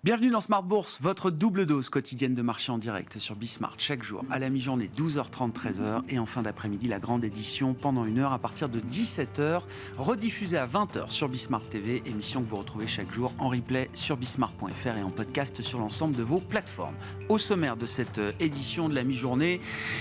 Bienvenue dans Smart Bourse, votre double dose quotidienne de marché en direct sur Bismart chaque jour à la mi-journée 12h30, 13h et en fin d'après-midi la grande édition pendant une heure à partir de 17h, rediffusée à 20h sur Bismart TV, émission que vous retrouvez chaque jour en replay sur bismart.fr et en podcast sur l'ensemble de vos plateformes. Au sommaire de cette édition de la mi-journée,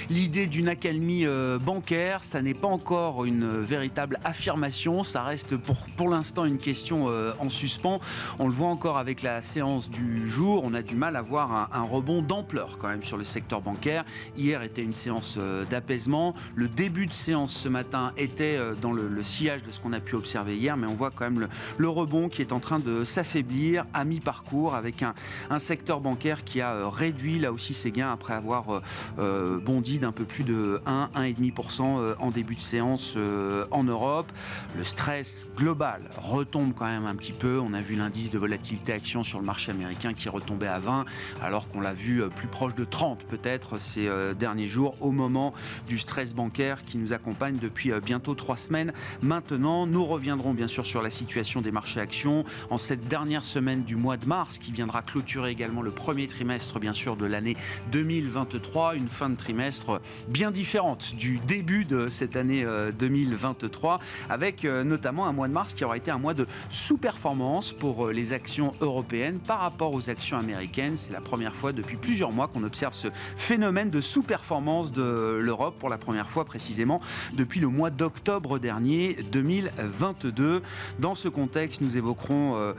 l'idée d'une accalmie bancaire, ça n'est pas encore une véritable affirmation, ça reste pour l'instant une question en suspens. On le voit encore avec la séance du jour, on a du mal à voir un rebond d'ampleur quand même sur le secteur bancaire. Hier était une séance d'apaisement. Le début de séance ce matin était dans le sillage de ce qu'on a pu observer hier, mais on voit quand même le rebond qui est en train de s'affaiblir à mi-parcours avec un secteur bancaire qui a réduit là aussi ses gains après avoir bondi d'un peu plus de 1,5% en début de séance en Europe. Le stress global retombe quand même un petit peu. On a vu l'indice de volatilité action sur le marché américain qui retombait à 20, alors qu'on l'a vu plus proche de 30 peut-être ces derniers jours, au moment du stress bancaire qui nous accompagne depuis bientôt 3 semaines. Maintenant, nous reviendrons bien sûr sur la situation des marchés actions en cette dernière semaine du mois de mars, qui viendra clôturer également le premier trimestre bien sûr de l'année 2023, une fin de trimestre bien différente du début de cette année 2023, avec notamment un mois de mars qui aura été un mois de sous-performance pour les actions européennes par rapport aux actions américaines. C'est la première fois depuis plusieurs mois qu'on observe ce phénomène de sous-performance de l'Europe, pour la première fois précisément depuis le mois d'octobre dernier 2022. Dans ce contexte, nous évoquerons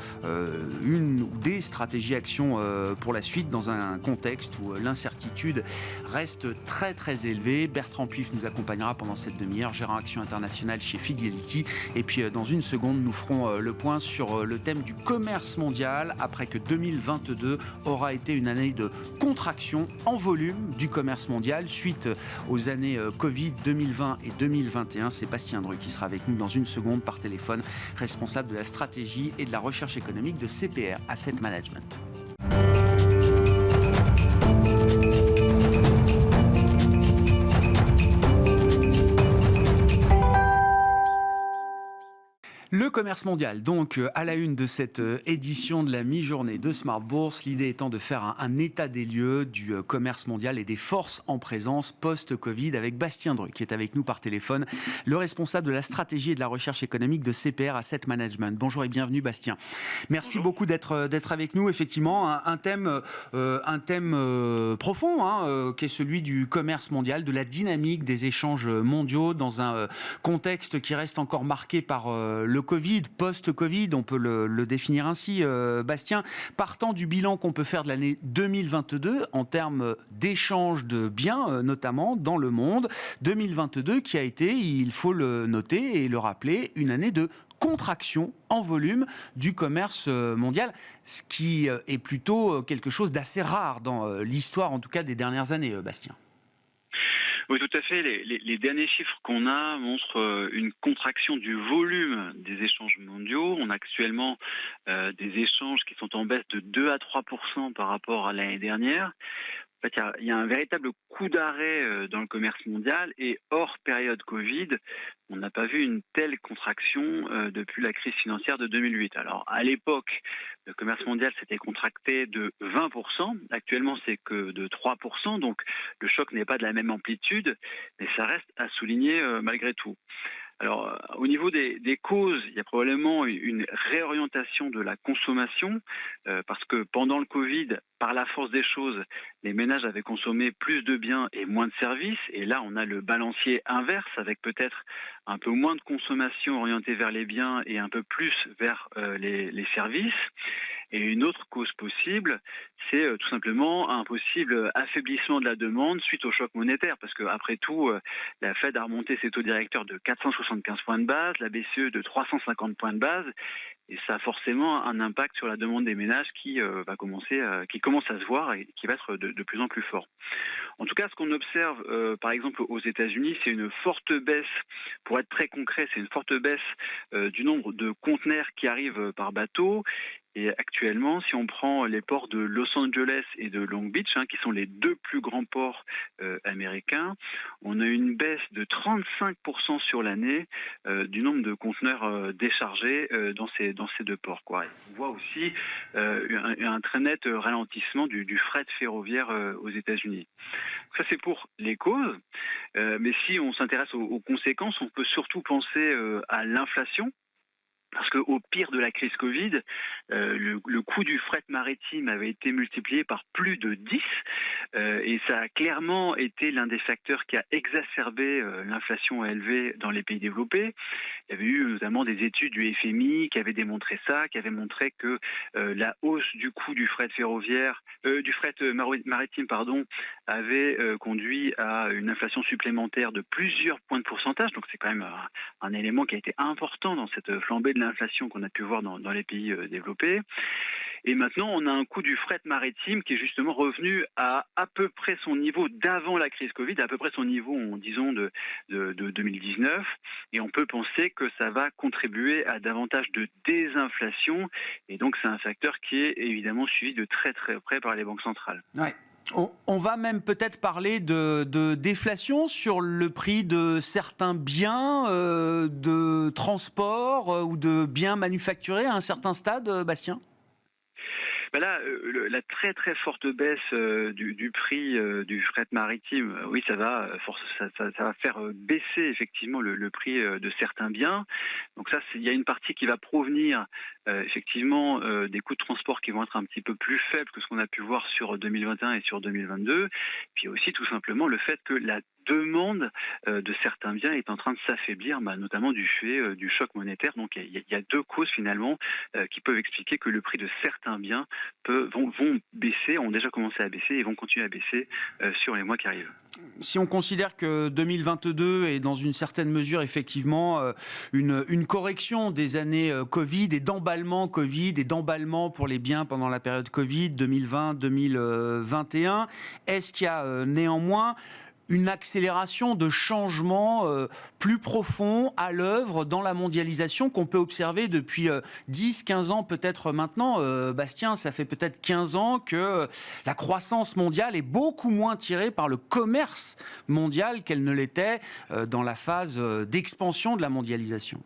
une ou des stratégies actions pour la suite, dans un contexte où l'incertitude reste très très élevée. Bertrand Puif nous accompagnera pendant cette demi-heure, gérant action internationale chez Fidelity. Et puis dans une seconde, nous ferons le point sur le thème du commerce mondial, après que 2022 aura été une année de contraction en volume du commerce mondial suite aux années Covid 2020 et 2021. C'est Bastien Dreux qui sera avec nous dans une seconde par téléphone, responsable de la stratégie et de la recherche économique de CPR Asset Management. Le commerce mondial, donc à la une de cette édition de la mi-journée de Smart Bourse, l'idée étant de faire un état des lieux du commerce mondial et des forces en présence post-Covid avec Bastien Dreux qui est avec nous par téléphone, le responsable de la stratégie et de la recherche économique de CPR Asset Management. Bonjour et bienvenue Bastien. Merci Bonjour. beaucoup d'être avec nous. Effectivement, un thème profond qui est celui du commerce mondial, de la dynamique des échanges mondiaux dans un contexte qui reste encore marqué par le Covid, post-Covid, on peut le définir ainsi, Bastien, partant du bilan qu'on peut faire de l'année 2022 en termes d'échange de biens, notamment dans le monde, 2022 qui a été, il faut le noter et le rappeler, une année de contraction en volume du commerce mondial, ce qui est plutôt quelque chose d'assez rare dans l'histoire, en tout cas des dernières années, Bastien. Oui, tout à fait. Les derniers chiffres qu'on a montrent une contraction du volume des échanges mondiaux. On a actuellement des échanges qui sont en baisse de 2 à 3% par rapport à l'année dernière. En fait, il y a un véritable coup d'arrêt dans le commerce mondial et hors période Covid, on n'a pas vu une telle contraction depuis la crise financière de 2008. Alors, à l'époque, le commerce mondial s'était contracté de 20%. Actuellement, c'est que de 3%. Donc, le choc n'est pas de la même amplitude, mais ça reste à souligner malgré tout. Alors, au niveau des causes, il y a probablement une réorientation de la consommation, parce que pendant le Covid, par la force des choses, les ménages avaient consommé plus de biens et moins de services. Et là, on a le balancier inverse, avec peut-être un peu moins de consommation orientée vers les biens et un peu plus vers les services. Et une autre cause possible, c'est tout simplement un possible affaiblissement de la demande suite au choc monétaire. Parce qu'après tout, la Fed a remonté ses taux directeurs de 475 points de base, la BCE de 350 points de base. Et ça a forcément un impact sur la demande des ménages qui commence à se voir et qui va être de plus en plus fort. En tout cas, ce qu'on observe, par exemple, aux États-Unis, c'est une forte baisse, pour être très concret, c'est une forte baisse du nombre de conteneurs qui arrivent par bateau. Et actuellement, si on prend les ports de Los Angeles et de Long Beach, qui sont les deux plus grands ports américains, on a une baisse de 35% sur l'année du nombre de conteneurs déchargés dans ces deux ports, quoi. Et on voit aussi un très net ralentissement du fret ferroviaire aux États-Unis. Ça, c'est pour les causes. Mais si on s'intéresse aux conséquences, on peut surtout penser à l'inflation. Parce qu'au pire de la crise Covid, le coût du fret maritime avait été multiplié par plus de 10, et ça a clairement été l'un des facteurs qui a exacerbé l'inflation élevée dans les pays développés. Il y avait eu notamment des études du FMI qui avaient démontré ça, qui avaient montré que la hausse du coût du fret ferroviaire, du fret maritime, avait conduit à une inflation supplémentaire de plusieurs points de pourcentage. Donc c'est quand même un élément qui a été important dans cette flambée de l'inflation qu'on a pu voir dans les pays développés. Et maintenant, on a un coût du fret maritime qui est justement revenu à peu près son niveau d'avant la crise Covid, à peu près son niveau, disons, de 2019. Et on peut penser que ça va contribuer à davantage de désinflation. Et donc, c'est un facteur qui est évidemment suivi de très très près par les banques centrales. Ouais. On va même peut-être parler de déflation sur le prix de certains biens de transport ou de biens manufacturés à un certain stade, Bastien ? Là, la très très forte baisse du prix du fret maritime, oui, ça va faire baisser effectivement le prix de certains biens. Donc ça, il y a une partie qui va provenir effectivement des coûts de transport qui vont être un petit peu plus faibles que ce qu'on a pu voir sur 2021 et sur 2022. Puis aussi tout simplement le fait que la demande de certains biens est en train de s'affaiblir, notamment du fait du choc monétaire. Donc il y a deux causes finalement qui peuvent expliquer que le prix de certains biens vont baisser, ont déjà commencé à baisser et vont continuer à baisser sur les mois qui arrivent. Si on considère que 2022 est dans une certaine mesure effectivement une correction des années Covid et d'emballement Covid et d'emballement pour les biens pendant la période Covid 2020-2021, est-ce qu'il y a néanmoins une accélération de changements plus profonds à l'œuvre dans la mondialisation qu'on peut observer depuis 10-15 ans peut-être maintenant. Bastien, ça fait peut-être 15 ans que la croissance mondiale est beaucoup moins tirée par le commerce mondial qu'elle ne l'était dans la phase d'expansion de la mondialisation.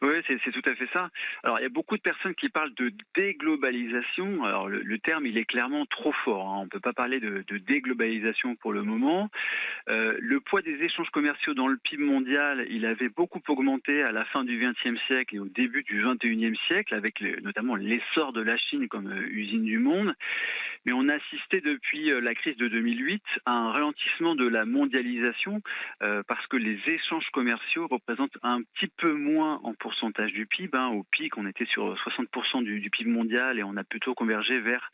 Oui, c'est tout à fait ça. Alors, il y a beaucoup de personnes qui parlent de déglobalisation. Alors, le terme, il est clairement trop fort. On ne peut pas parler de déglobalisation pour le moment. Le poids des échanges commerciaux dans le PIB mondial, il avait beaucoup augmenté à la fin du XXe siècle et au début du XXIe siècle, avec notamment l'essor de la Chine comme usine du monde. Mais on a assisté depuis la crise de 2008 à un ralentissement de la mondialisation parce que les échanges commerciaux représentent un petit peu moins en pourcentage du PIB. Au pic, on était sur 60% du PIB mondial et on a plutôt convergé vers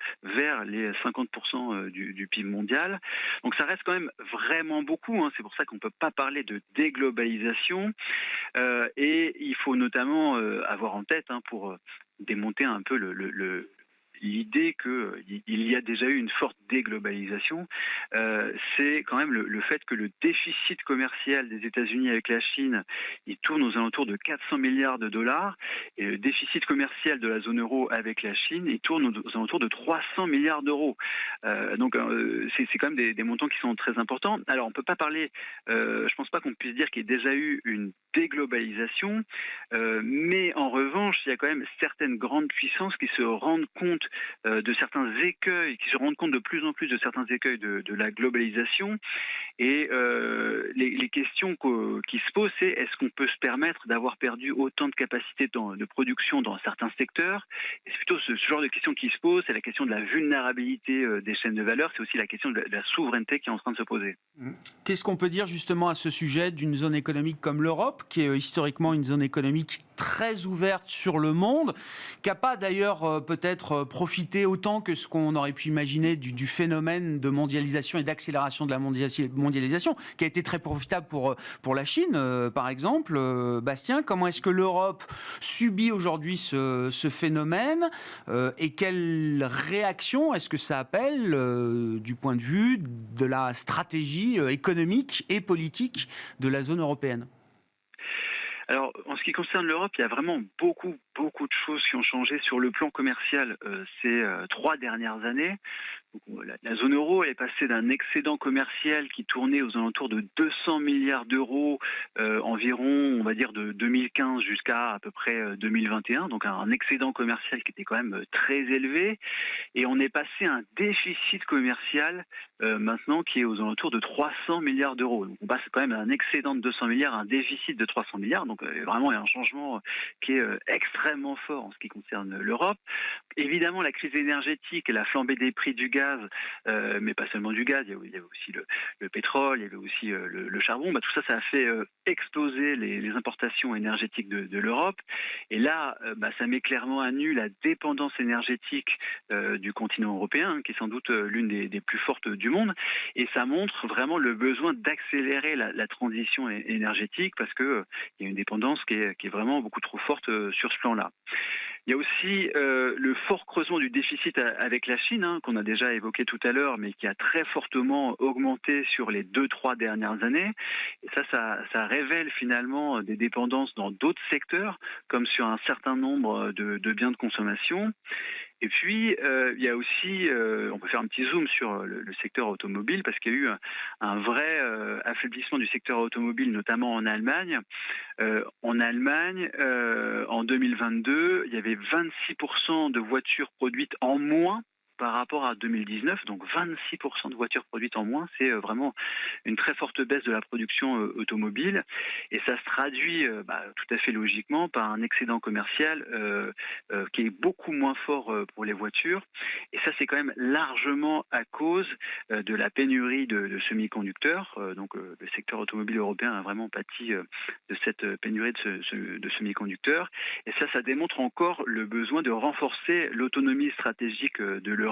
les 50% du PIB mondial. Donc ça reste quand même vraiment beaucoup. C'est pour ça qu'on ne peut pas parler de déglobalisation. Et il faut notamment avoir en tête pour démonter un peu l'idée qu'il y a déjà eu une forte déglobalisation, c'est quand même le fait que le déficit commercial des États-Unis avec la Chine, il tourne aux alentours de 400 milliards de dollars, et le déficit commercial de la zone euro avec la Chine, il tourne aux alentours de 300 milliards d'euros. Donc c'est quand même des montants qui sont très importants. Alors on ne peut pas parler, je pense pas qu'on puisse dire qu'il y ait déjà eu une déglobalisation, mais en revanche, il y a quand même certaines grandes puissances qui se rendent compte de certains écueils, qui se rendent compte de plus en plus de certains écueils de la globalisation. Et les questions qui se posent, c'est est-ce qu'on peut se permettre d'avoir perdu autant de capacité de production dans certains secteurs? Et c'est plutôt ce genre de questions qui se posent, c'est la question de la vulnérabilité des chaînes de valeur, c'est aussi la question de la souveraineté qui est en train de se poser. Qu'est-ce qu'on peut dire justement à ce sujet d'une zone économique comme l'Europe, qui est historiquement une zone économique très ouverte sur le monde, qui n'a pas d'ailleurs peut-être profité autant que ce qu'on aurait pu imaginer du phénomène de mondialisation et d'accélération de la mondialisation, qui a été très profitable pour la Chine, par exemple. Bastien, comment est-ce que l'Europe subit aujourd'hui ce phénomène et quelle réaction est-ce que ça appelle du point de vue de la stratégie économique et politique de la zone européenne ? Alors, en ce qui concerne l'Europe, il y a vraiment beaucoup beaucoup de choses qui ont changé sur le plan commercial ces 3 dernières années. Donc, la zone euro est passée d'un excédent commercial qui tournait aux alentours de 200 milliards d'euros environ, on va dire de 2015 jusqu'à à peu près 2021, donc un excédent commercial qui était quand même très élevé, et on est passé à un déficit commercial maintenant qui est aux alentours de 300 milliards d'euros. Donc on passe quand même d'un excédent de 200 milliards à un déficit de 300 milliards, donc vraiment il y a un changement qui est extrêmement fort en ce qui concerne l'Europe. Évidemment, la crise énergétique et la flambée des prix du gaz, mais pas seulement du gaz, il y avait aussi le pétrole, il y avait aussi le charbon. Tout ça, ça a fait exploser les importations énergétiques de l'Europe. Et là, ça met clairement à nu la dépendance énergétique du continent européen, qui est sans doute l'une des plus fortes du monde. Et ça montre vraiment le besoin d'accélérer la transition énergétique, parce qu'il y a une dépendance qui est vraiment beaucoup trop forte sur ce plan-là. Il y a aussi le fort creusement du déficit avec la Chine, qu'on a déjà évoqué tout à l'heure, mais qui a très fortement augmenté sur les 2-3 dernières années. Et ça révèle finalement des dépendances dans d'autres secteurs, comme sur un certain nombre de biens de consommation. Et puis, il y a aussi, on peut faire un petit zoom sur le secteur automobile, parce qu'il y a eu un vrai affaiblissement du secteur automobile, notamment en Allemagne. En 2022, il y avait 26% de voitures produites en moins par rapport à 2019, donc 26% de voitures produites en moins, c'est vraiment une très forte baisse de la production automobile, et ça se traduit tout à fait logiquement par un excédent commercial qui est beaucoup moins fort pour les voitures, et ça c'est quand même largement à cause de la pénurie de semi-conducteurs. Donc le secteur automobile européen a vraiment pâti de cette pénurie de semi-conducteurs, et ça démontre encore le besoin de renforcer l'autonomie stratégique de l'Europe.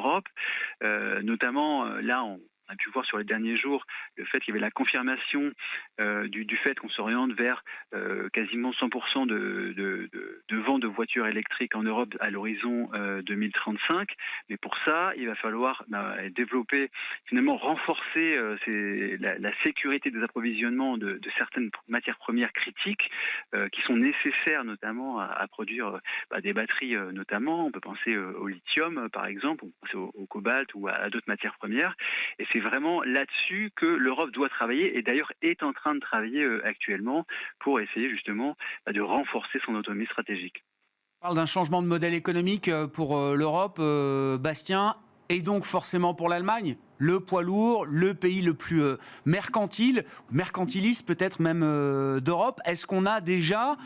Notamment, là, on a pu voir sur les derniers jours le fait qu'il y avait la confirmation du fait qu'on s'oriente vers quasiment 100% de vente de voitures électriques en Europe à l'horizon 2035. Mais pour ça, il va falloir développer, finalement renforcer la sécurité des approvisionnements de certaines matières premières critiques qui sont nécessaires notamment à produire des batteries notamment. On peut penser au lithium par exemple, on peut penser au cobalt ou à d'autres matières premières. Et c'est vraiment là-dessus que l'Europe doit travailler, et d'ailleurs est en train de travailler actuellement pour essayer justement de renforcer son autonomie stratégique. On parle d'un changement de modèle économique pour l'Europe, Bastien, et donc forcément pour l'Allemagne, le poids lourd, le pays le plus mercantiliste peut-être même d'Europe. Est-ce qu'on a déjà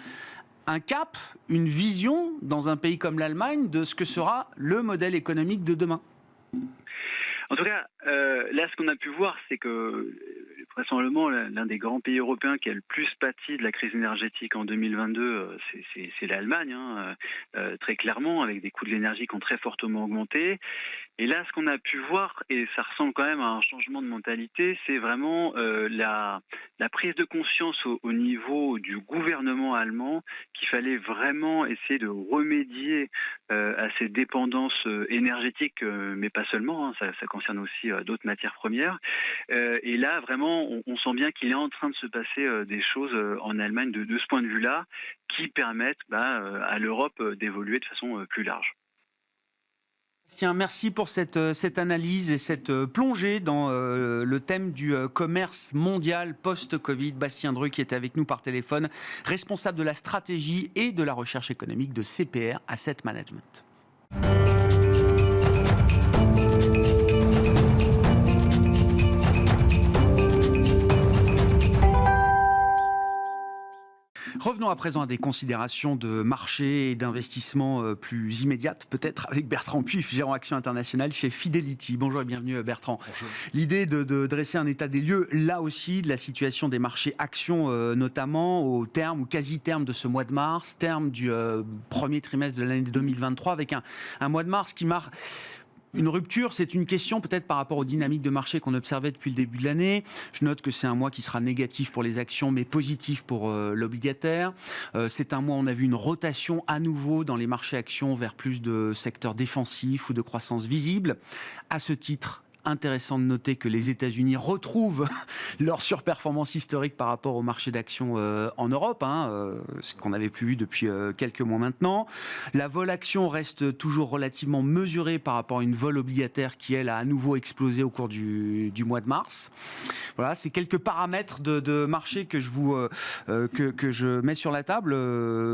un cap, une vision dans un pays comme l'Allemagne de ce que sera le modèle économique de demain ? En tout cas, là, ce qu'on a pu voir, c'est que vraisemblablement l'un des grands pays européens qui a le plus pâti de la crise énergétique en 2022, c'est l'Allemagne, très clairement, avec des coûts de l'énergie qui ont très fortement augmenté. Et là, ce qu'on a pu voir, et ça ressemble quand même à un changement de mentalité, c'est vraiment la prise de conscience au niveau du gouvernement allemand qu'il fallait vraiment essayer de remédier à ces dépendances énergétiques, mais pas seulement, ça concerne aussi d'autres matières premières. Et là, vraiment, on sent bien qu'il est en train de se passer des choses en Allemagne de ce point de vue-là qui permettent à l'Europe d'évoluer de façon plus large. Bastien, merci pour cette analyse et cette plongée dans le thème du commerce mondial post-Covid. Bastien Dreux qui est avec nous par téléphone, responsable de la stratégie et de la recherche économique de CPR Asset Management. Revenons à présent à des considérations de marché et d'investissement plus immédiates, peut-être avec Bertrand Puif, gérant Action Internationale chez Fidelity. Bonjour et bienvenue Bertrand. Bonjour. L'idée de dresser un état des lieux, là aussi, de la situation des marchés actions, notamment au terme ou quasi-terme de ce mois de mars, terme du premier trimestre de l'année 2023, avec un mois de mars qui marque une rupture. C'est une question peut-être par rapport aux dynamiques de marché qu'on observait depuis le début de l'année. Je note que c'est un mois qui sera négatif pour les actions, mais positif pour l'obligataire. C'est un mois où on a vu une rotation à nouveau dans les marchés actions vers plus de secteurs défensifs ou de croissance visible. À ce titre, intéressant de noter que les États-Unis retrouvent leur surperformance historique par rapport au marché d'actions en Europe, ce qu'on n'avait plus vu depuis quelques mois maintenant. La vol action reste toujours relativement mesurée par rapport à une vol obligataire qui, elle, a à nouveau explosé au cours du mois de mars. Voilà, c'est quelques paramètres de marché que je mets sur la table.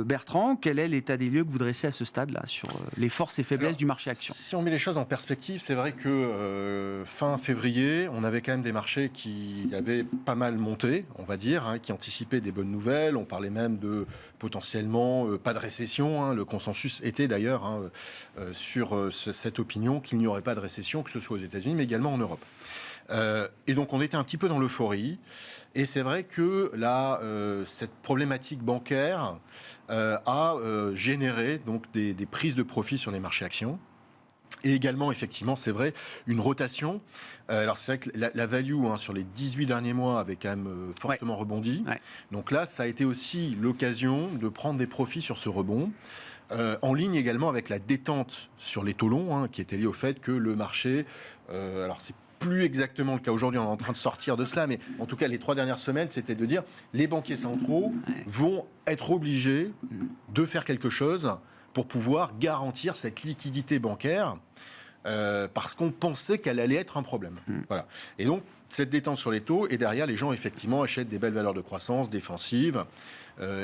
Bertrand, quel est l'état des lieux que vous dressez à ce stade-là sur les forces et faiblesses du marché action? Si on met les choses en perspective, c'est vrai que fin février, on avait quand même des marchés qui avaient pas mal monté, on va dire, qui anticipaient des bonnes nouvelles. On parlait même de potentiellement pas de récession. Le consensus était d'ailleurs sur cette opinion qu'il n'y aurait pas de récession, que ce soit aux États-Unis, mais également en Europe. Et donc on était un petit peu dans l'euphorie, et c'est vrai que là, cette problématique bancaire a généré donc des prises de profit sur les marchés actions. Et également, effectivement, c'est vrai, une rotation. Alors, c'est vrai que la value sur les 18 derniers mois avait quand même fortement rebondi. Ouais. Donc là, ça a été aussi l'occasion de prendre des profits sur ce rebond. En ligne également avec la détente sur les taux longs, qui était liée au fait que le marché... alors, c'est plus exactement le cas aujourd'hui, on est en train de sortir de cela, mais en tout cas, les 3 dernières semaines, c'était de dire les banquiers centraux vont être obligés de faire quelque chose pour pouvoir garantir cette liquidité bancaire, parce qu'on pensait qu'elle allait être un problème. Voilà. Et donc, cette détente sur les taux, et derrière, les gens, effectivement, achètent des belles valeurs de croissance défensives,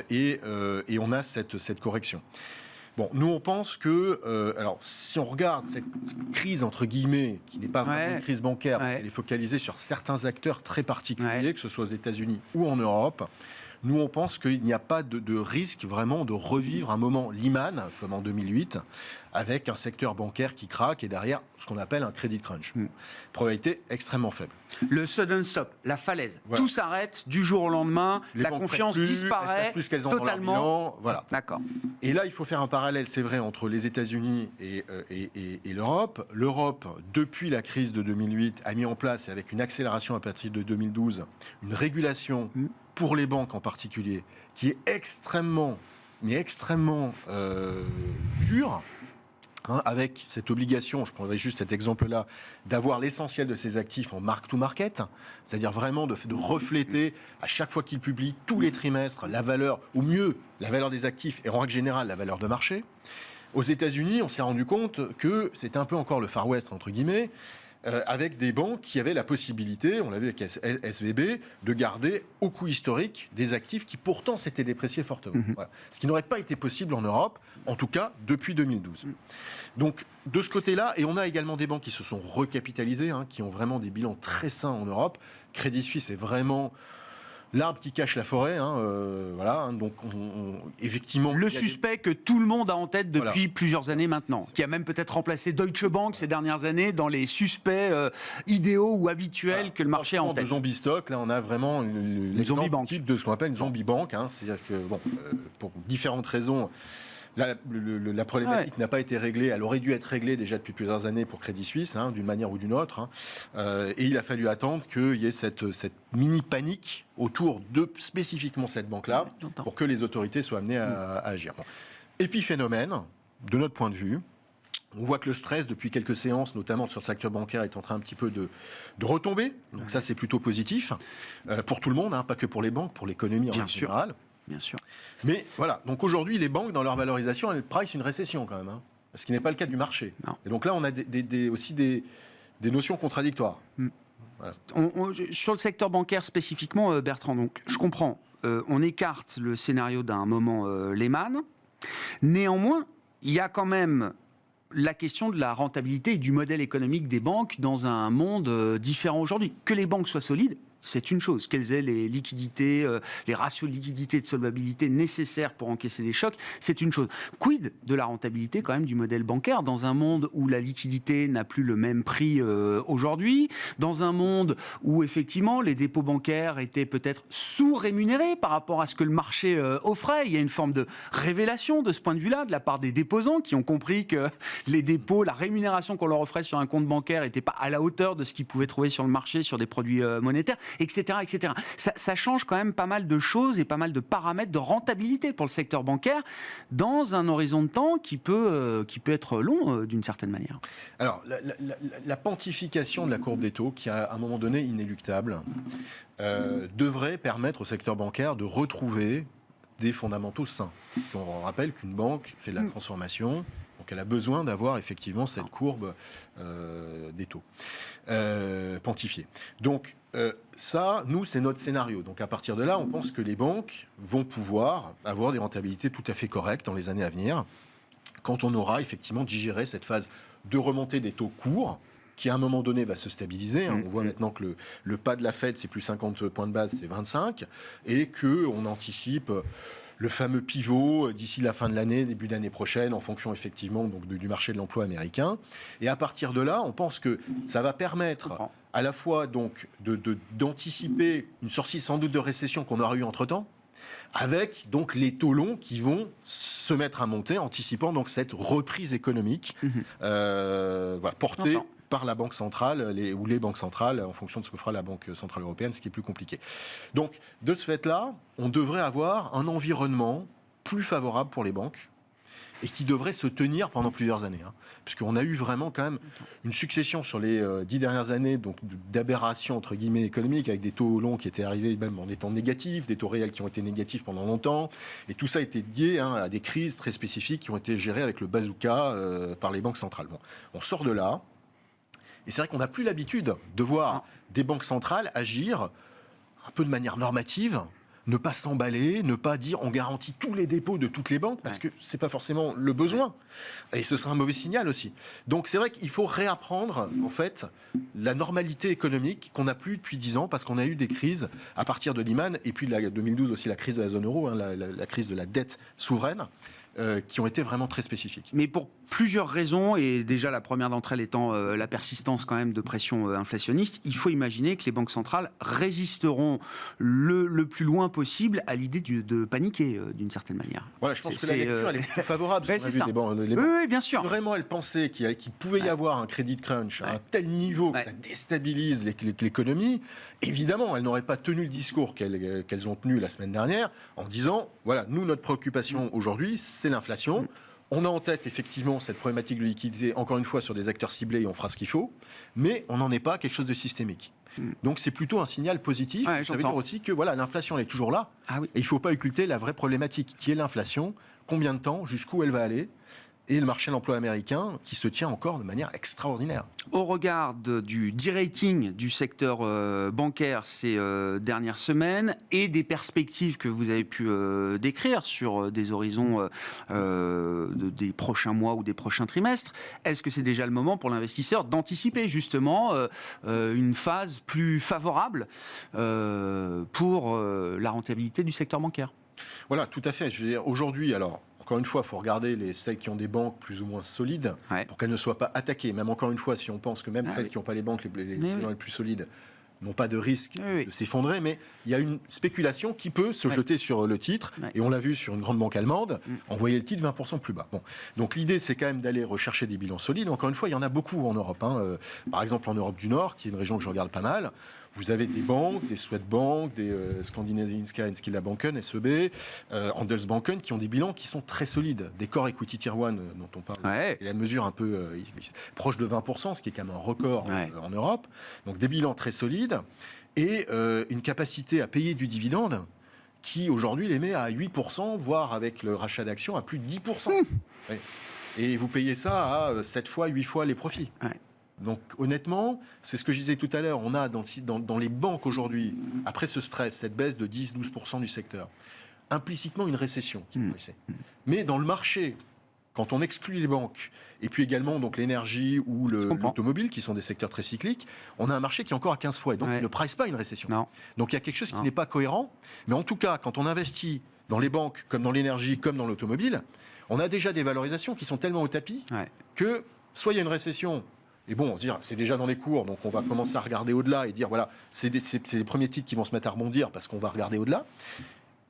et on a cette correction. Bon, nous, on pense que... alors, si on regarde cette crise, entre guillemets, qui n'est pas vraiment une crise bancaire, elle est focalisée sur certains acteurs très particuliers, que ce soit aux États-Unis ou en Europe. Nous, on pense qu'il n'y a pas de risque vraiment de revivre un moment Lehman, comme en 2008, avec un secteur bancaire qui craque et derrière ce qu'on appelle un credit crunch. Probabilité extrêmement faible. Le sudden stop, la falaise. Voilà. Tout s'arrête du jour au lendemain, la confiance disparaît plus qu'elles ont totalement. Dans leur bilan, voilà. D'accord. Et là, il faut faire un parallèle, c'est vrai, entre les États-Unis et l'Europe. L'Europe, depuis la crise de 2008, a mis en place, avec une accélération à partir de 2012, une régulation pour les banques en particulier, qui est extrêmement dure, avec cette obligation, je prendrai juste cet exemple-là, d'avoir l'essentiel de ses actifs en mark-to-market, c'est-à-dire vraiment de refléter à chaque fois qu'il publie tous les trimestres la valeur, ou mieux, la valeur des actifs et en règle générale la valeur de marché. Aux États-Unis, on s'est rendu compte que c'était un peu encore le Far West, entre guillemets, avec des banques qui avaient la possibilité, on l'a vu avec SVB, de garder au coût historique des actifs qui pourtant s'étaient dépréciés fortement. Voilà. Ce qui n'aurait pas été possible en Europe, en tout cas depuis 2012. Donc de ce côté-là, et on a également des banques qui se sont recapitalisées, qui ont vraiment des bilans très sains en Europe. Crédit Suisse est vraiment... l'arbre qui cache la forêt, voilà. Donc, effectivement... Le suspect que tout le monde a en tête depuis plusieurs années maintenant, qui a même peut-être remplacé Deutsche Bank ces dernières années dans les suspects idéaux ou habituels que le marché a en tête. De zombie stock, là, on a vraiment l'exemple type de ce qu'on appelle une zombie bank. C'est-à-dire que, pour différentes raisons... La problématique n'a pas été réglée. Elle aurait dû être réglée déjà depuis plusieurs années pour Crédit Suisse, d'une manière ou d'une autre. Et il a fallu attendre qu'il y ait cette mini-panique autour de spécifiquement cette banque-là pour que les autorités soient amenées à agir. Bon. Épiphénomène, de notre point de vue, on voit que le stress, depuis quelques séances, notamment sur le secteur bancaire, est en train un petit peu de retomber. Donc ça, c'est plutôt positif pour tout le monde, pas que pour les banques, pour l'économie en général. Bien sûr. Mais voilà, donc aujourd'hui, les banques, dans leur valorisation, elles price une récession quand même, ce qui n'est pas le cas du marché. Non. Et donc là, on a aussi des notions contradictoires. Voilà. Sur le secteur bancaire spécifiquement, Bertrand, donc, je comprends, on écarte le scénario d'un moment Lehman. Néanmoins, il y a quand même la question de la rentabilité et du modèle économique des banques dans un monde différent aujourd'hui. Que les banques soient solides, c'est une chose. Qu'elles aient les liquidités, les ratios de liquidité et de solvabilité nécessaires pour encaisser les chocs, c'est une chose. Quid de la rentabilité quand même du modèle bancaire dans un monde où la liquidité n'a plus le même prix aujourd'hui, dans un monde où effectivement les dépôts bancaires étaient peut-être sous-rémunérés par rapport à ce que le marché offrait. Il y a une forme de révélation de ce point de vue-là de la part des déposants qui ont compris que les dépôts, la rémunération qu'on leur offrait sur un compte bancaire n'était pas à la hauteur de ce qu'ils pouvaient trouver sur le marché sur des produits monétaires. etc., etc. Ça change quand même pas mal de choses et pas mal de paramètres de rentabilité pour le secteur bancaire dans un horizon de temps qui peut être long d'une certaine manière. Alors, la pontification de la courbe des taux, qui est à un moment donné inéluctable, devrait permettre au secteur bancaire de retrouver des fondamentaux sains. On rappelle qu'une banque fait de la transformation, donc elle a besoin d'avoir effectivement cette courbe des taux pontifiée. Donc ça, nous, c'est notre scénario. Donc à partir de là, on pense que les banques vont pouvoir avoir des rentabilités tout à fait correctes dans les années à venir, quand on aura effectivement digéré cette phase de remontée des taux courts, qui à un moment donné va se stabiliser. On voit maintenant que le pas de la Fed, c'est plus 50 points de base, c'est 25, et qu'on anticipe le fameux pivot d'ici la fin de l'année, début d'année prochaine, en fonction effectivement donc, du marché de l'emploi américain. Et à partir de là, on pense que ça va permettre à la fois donc, d'anticiper une sortie sans doute de récession qu'on aura eu entre-temps, avec donc les taux longs qui vont se mettre à monter, anticipant donc cette reprise économique portée par la Banque centrale ou les banques centrales, en fonction de ce que fera la Banque centrale européenne, ce qui est plus compliqué. Donc, de ce fait-là, on devrait avoir un environnement plus favorable pour les banques et qui devrait se tenir pendant plusieurs années. Puisqu'on a eu vraiment quand même une succession sur les 10 dernières années donc, d'aberrations entre guillemets économiques, avec des taux longs qui étaient arrivés même en étant négatifs, des taux réels qui ont été négatifs pendant longtemps, et tout ça a été lié à des crises très spécifiques qui ont été gérées avec le bazooka par les banques centrales. Bon, on sort de là, et c'est vrai qu'on n'a plus l'habitude de voir des banques centrales agir un peu de manière normative, ne pas s'emballer, ne pas dire on garantit tous les dépôts de toutes les banques, parce que ce n'est pas forcément le besoin. Et ce sera un mauvais signal aussi. Donc c'est vrai qu'il faut réapprendre, en fait, la normalité économique qu'on n'a plus depuis 10 ans, parce qu'on a eu des crises à partir de Lehman, et puis 2012 aussi la crise de la zone euro, la crise de la dette souveraine, qui ont été vraiment très spécifiques. Mais pour plusieurs raisons, et déjà la première d'entre elles étant la persistance quand même de pression inflationniste, il faut imaginer que les banques centrales résisteront le plus loin possible à l'idée de paniquer d'une certaine manière. Voilà, je pense que la lecture elle est plus favorable. Ouais, les banques. Oui, bien sûr. Si vraiment elles pensaient qu'il pouvait y avoir un crédit crunch à un tel niveau que ça déstabilise l'économie, évidemment, elles n'auraient pas tenu le discours qu'elles ont tenu la semaine dernière en disant, voilà, nous, notre préoccupation aujourd'hui, c'est l'inflation. On a en tête effectivement cette problématique de liquidité, encore une fois sur des acteurs ciblés, et on fera ce qu'il faut, mais on n'en est pas quelque chose de systémique. Donc c'est plutôt un signal positif. Ça veut dire aussi que voilà, l'inflation elle est toujours là, et il ne faut pas occulter la vraie problématique qui est l'inflation, combien de temps, jusqu'où elle va aller, et le marché de l'emploi américain qui se tient encore de manière extraordinaire. Au regard du de-rating du secteur bancaire ces dernières semaines et des perspectives que vous avez pu décrire sur des horizons des prochains mois ou des prochains trimestres, est-ce que c'est déjà le moment pour l'investisseur d'anticiper justement une phase plus favorable pour la rentabilité du secteur bancaire ? Voilà, tout à fait. Je veux dire, aujourd'hui, alors... Encore une fois, il faut regarder celles qui ont des banques plus ou moins solides pour qu'elles ne soient pas attaquées. Même encore une fois, si on pense que même celles qui n'ont pas les banques les plus solides n'ont pas de risque de s'effondrer, mais il y a une spéculation qui peut se jeter sur le titre, et on l'a vu sur une grande banque allemande, envoyer le titre 20% plus bas. Bon. Donc l'idée, c'est quand même d'aller rechercher des bilans solides. Encore une fois, il y en a beaucoup en Europe. Par exemple, en Europe du Nord, qui est une région que je regarde pas mal, vous avez des banques, des Swedbank, des Skandinaviska Enskilda Banken, SEB, Handelsbanken, qui ont des bilans qui sont très solides. Des Core Equity Tier 1 dont on parle. Et la mesure un peu proche de 20%, ce qui est quand même un record en Europe. Donc des bilans très solides et une capacité à payer du dividende qui aujourd'hui les met à 8%, voire avec le rachat d'actions à plus de 10%. Et vous payez ça à 7 fois, 8 fois les profits. Donc honnêtement, c'est ce que je disais tout à l'heure, on a dans les banques aujourd'hui, après ce stress, cette baisse de 10-12% du secteur, implicitement une récession qui est pressée. Mais dans le marché, quand on exclut les banques, et puis également donc l'énergie ou l'automobile, qui sont des secteurs très cycliques, on a un marché qui est encore à 15 fois, et donc il ne price pas une récession. Donc il y a quelque chose qui n'est pas cohérent, mais en tout cas, quand on investit dans les banques, comme dans l'énergie, comme dans l'automobile, on a déjà des valorisations qui sont tellement au tapis que soit il y a une récession. Et bon, on se dit, c'est déjà dans les cours, donc on va commencer à regarder au-delà et dire, voilà, c'est les premiers titres qui vont se mettre à rebondir parce qu'on va regarder au-delà.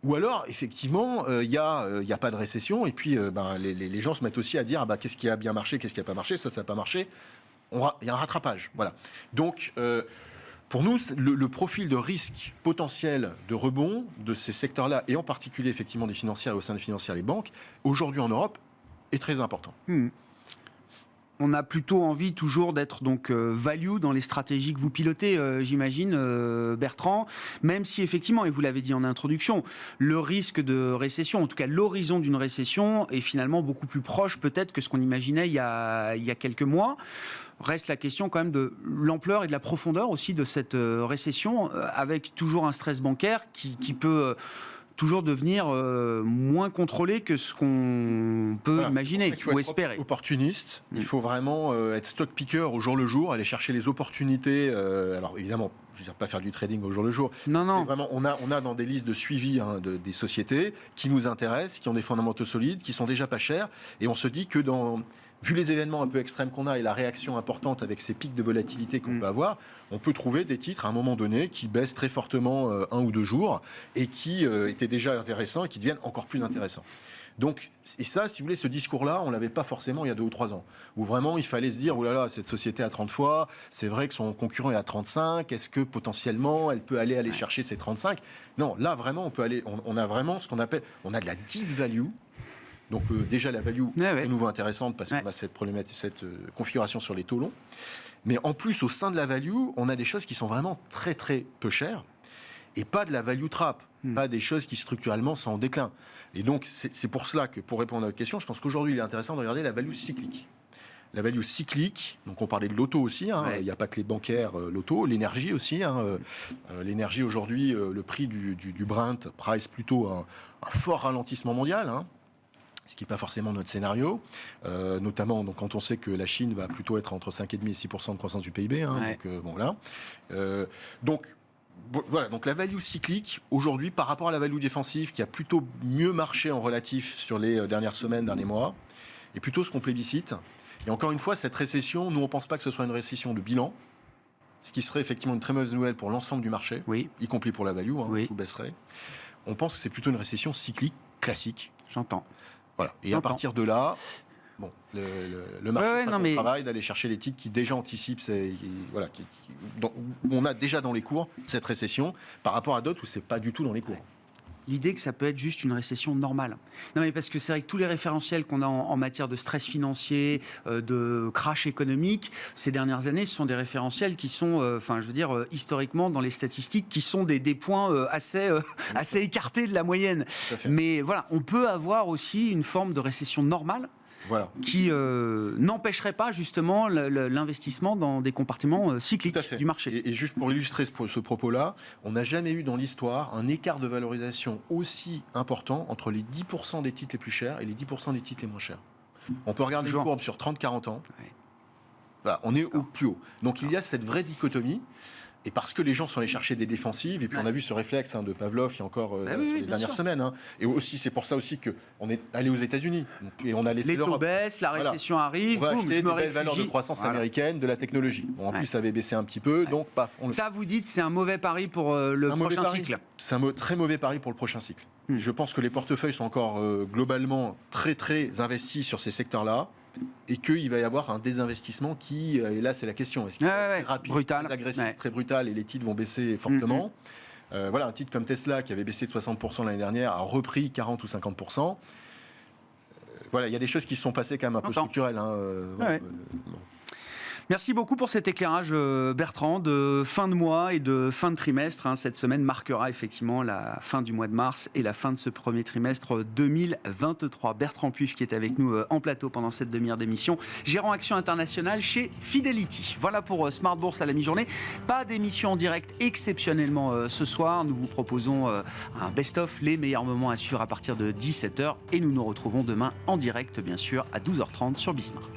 Ou alors, effectivement, il n'y a pas de récession, et puis les gens se mettent aussi à dire, qu'est-ce qui a bien marché, qu'est-ce qui n'a pas marché, ça n'a pas marché. Il y a un rattrapage. Voilà. Donc, Pour nous, le profil de risque potentiel de rebond de ces secteurs-là, et en particulier effectivement des financières et au sein des financières, les banques, aujourd'hui en Europe, est très important. On a plutôt envie toujours d'être donc value dans les stratégies que vous pilotez, j'imagine, Bertrand, même si effectivement, et vous l'avez dit en introduction, le risque de récession, en tout cas l'horizon d'une récession, est finalement beaucoup plus proche peut-être que ce qu'on imaginait il y a quelques mois. Reste la question quand même de l'ampleur et de la profondeur aussi de cette récession, avec toujours un stress bancaire qui peut toujours devenir moins contrôlé que ce qu'on peut imaginer ou espérer. Opportuniste, il faut vraiment être stock picker au jour le jour, aller chercher les opportunités. Alors évidemment, je veux dire pas faire du trading au jour le jour. Non. Vraiment, on a dans des listes de suivi des sociétés qui nous intéressent, qui ont des fondamentaux solides, qui sont déjà pas chers, et on se dit que vu les événements un peu extrêmes qu'on a et la réaction importante avec ces pics de volatilité qu'on peut avoir, on peut trouver des titres à un moment donné qui baissent très fortement 1 ou 2 jours et qui étaient déjà intéressants et qui deviennent encore plus intéressants. Donc, et ça, si vous voulez, ce discours-là, on ne l'avait pas forcément il y a 2 ou 3 ans, où vraiment il fallait se dire, oh là là, cette société à 30 fois, c'est vrai que son concurrent est à 35, est-ce que potentiellement elle peut aller chercher ces 35 ? Non, là vraiment, on a vraiment ce qu'on appelle, on a de la deep value. Donc déjà la value est de nouveau intéressante parce qu'on a cette problématique, cette configuration sur les taux longs. Mais en plus, au sein de la value, on a des choses qui sont vraiment très très peu chères et pas de la value trap, pas des choses qui structurellement sont en déclin. Et donc c'est pour cela que, pour répondre à votre question, je pense qu'aujourd'hui il est intéressant de regarder la value cyclique. La value cyclique, donc on parlait de l'auto aussi, il n'y a pas que les bancaires, l'auto, l'énergie aussi. L'énergie aujourd'hui, le prix du Brent price plutôt un fort ralentissement mondial. Ce qui n'est pas forcément notre scénario, notamment donc, quand on sait que la Chine va plutôt être entre 5,5 et 6% de croissance du PIB. Donc voilà, donc la value cyclique, aujourd'hui, par rapport à la value défensive, qui a plutôt mieux marché en relatif sur les dernières semaines, derniers mois, est plutôt ce qu'on plébiscite. Et encore une fois, cette récession, nous, on ne pense pas que ce soit une récession de bilan, ce qui serait effectivement une très mauvaise nouvelle pour l'ensemble du marché, y compris pour la value, tout baisserait. On pense que c'est plutôt une récession cyclique, classique. J'entends. Voilà. Et à partir de là, le marché fera son travail d'aller chercher les titres qui déjà anticipent, on a déjà dans les cours cette récession par rapport à d'autres où c'est pas du tout dans les cours. L'idée que ça peut être juste une récession normale. Non, mais parce que c'est vrai que tous les référentiels qu'on a en matière de stress financier, de crash économique, ces dernières années, ce sont des référentiels qui sont, historiquement, dans les statistiques, qui sont des points assez écartés de la moyenne. Mais voilà, on peut avoir aussi une forme de récession normale. Qui n'empêcherait pas justement l'investissement dans des compartiments cycliques du marché. Et juste pour illustrer ce propos-là, on n'a jamais eu dans l'histoire un écart de valorisation aussi important entre les 10% des titres les plus chers et les 10% des titres les moins chers. On peut regarder les courbes sur 30-40 ans. Voilà, on est au plus haut. Donc il y a cette vraie dichotomie. Et parce que les gens sont allés chercher des défensives, et puis on a vu ce réflexe de Pavlov il y a encore sur les dernières semaines. Et aussi, c'est pour ça aussi qu'on est allé aux États-Unis et on a laissé l'Europe. Les taux baissent, la récession arrive. On va acheter des belles valeurs de croissance américaine, de la technologie. Bon, en plus, ça avait baissé un petit peu, donc paf. Ça, vous dites, c'est un mauvais pari pour le prochain cycle. C'est un très mauvais pari pour le prochain cycle. Je pense que les portefeuilles sont encore globalement très très investis sur ces secteurs-là. Et qu'il va y avoir un désinvestissement qui, et là c'est la question, est-ce qu'il va être rapide, brutal, très agressif, très brutal, et les titres vont baisser fortement. Un titre comme Tesla qui avait baissé de 60% l'année dernière a repris 40 ou 50%. Il y a des choses qui se sont passées quand même un peu structurelles. Merci beaucoup pour cet éclairage, Bertrand, de fin de mois et de fin de trimestre. Cette semaine marquera effectivement la fin du mois de mars et la fin de ce premier trimestre 2023. Bertrand Puif qui est avec nous en plateau pendant cette demi-heure d'émission, gérant Action Internationale chez Fidelity. Voilà pour Smart Bourse à la mi-journée. Pas d'émission en direct exceptionnellement ce soir. Nous vous proposons un best-of, les meilleurs moments à suivre à partir de 17h. Et nous nous retrouvons demain en direct, bien sûr, à 12h30 sur Bismart.